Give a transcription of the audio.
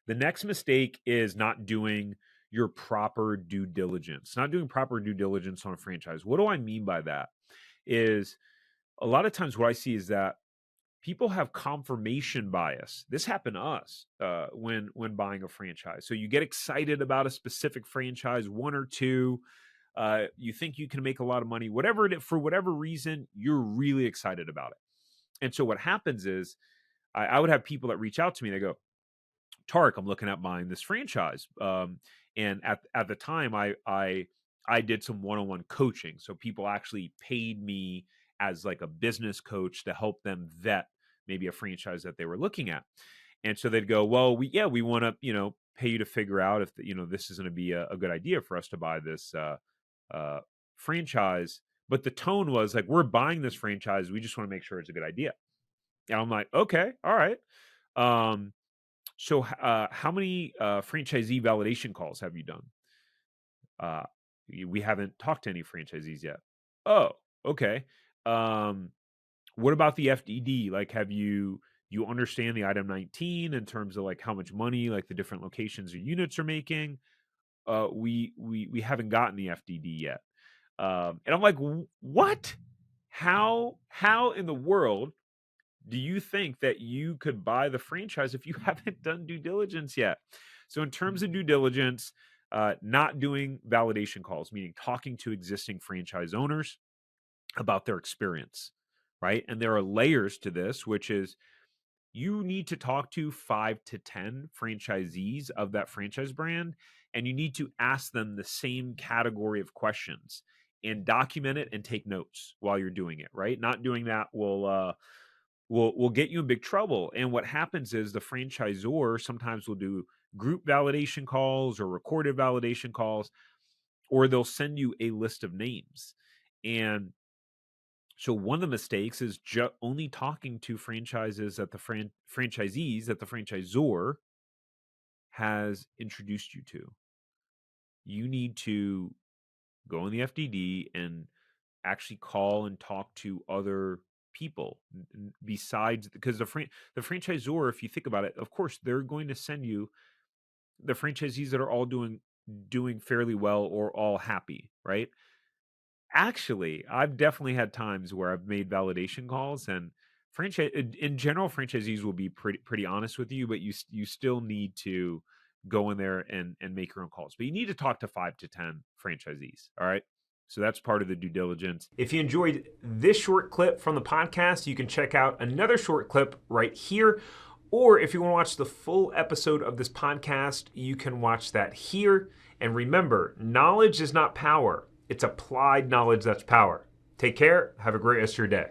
The next mistake is not doing your proper due diligence, not doing proper due diligence on a franchise. What do I mean by that? Is a lot of times what I see is that people have confirmation bias. This happened to us when buying a franchise. So you get excited about a specific franchise, one or two. You think you can make a lot of money, whatever it is, for whatever reason, you're really excited about it. And so what happens is I would have people that reach out to me. They go, Tarek, I'm looking at buying this franchise. And at the time, I did some one-on-one coaching. So people actually paid me as like a business coach to help them vet maybe a franchise that they were looking at. And so they'd go, well, we want to, pay you to figure out if, this is going to be a good idea for us to buy this franchise. But the tone was like, we're buying this franchise. We just want to make sure it's a good idea. And I'm like, okay, all right. So how many franchisee validation calls have you done? We haven't talked to any franchisees yet. Oh, okay. What about the FDD? Like, have you understand the item 19 in terms of like how much money, like the different locations or units are making? We haven't gotten the FDD yet. And I'm like, what? How in the world do you think that you could buy the franchise if you haven't done due diligence yet? So in terms of due diligence, not doing validation calls, meaning talking to existing franchise owners about their experience, right? And there are layers to this, which is you need to talk to 5 to 10 franchisees of that franchise brand, and you need to ask them the same category of questions and document it and take notes while you're doing it, right? Not doing that will get you in big trouble. And what happens is the franchisor sometimes will do group validation calls or recorded validation calls, or they'll send you a list of names. And so one of the mistakes is only talking to franchises that the franchisees that the franchisor has introduced you to. You need to go in the FDD and actually call and talk to other people besides, because the franchisor, if you think about it, of course they're going to send you the franchisees that are all doing fairly well or all happy, right? Actually, I've definitely had times where I've made validation calls, and in general, franchisees will be pretty honest with you, but you still need to go in there and make your own calls. But you need to talk to 5 to 10 franchisees. All right. So that's part of the due diligence. If you enjoyed this short clip from the podcast, you can check out another short clip right here. Or if you want to watch the full episode of this podcast, you can watch that here. And remember, knowledge is not power. It's applied knowledge that's power. Take care. Have a great rest of your day.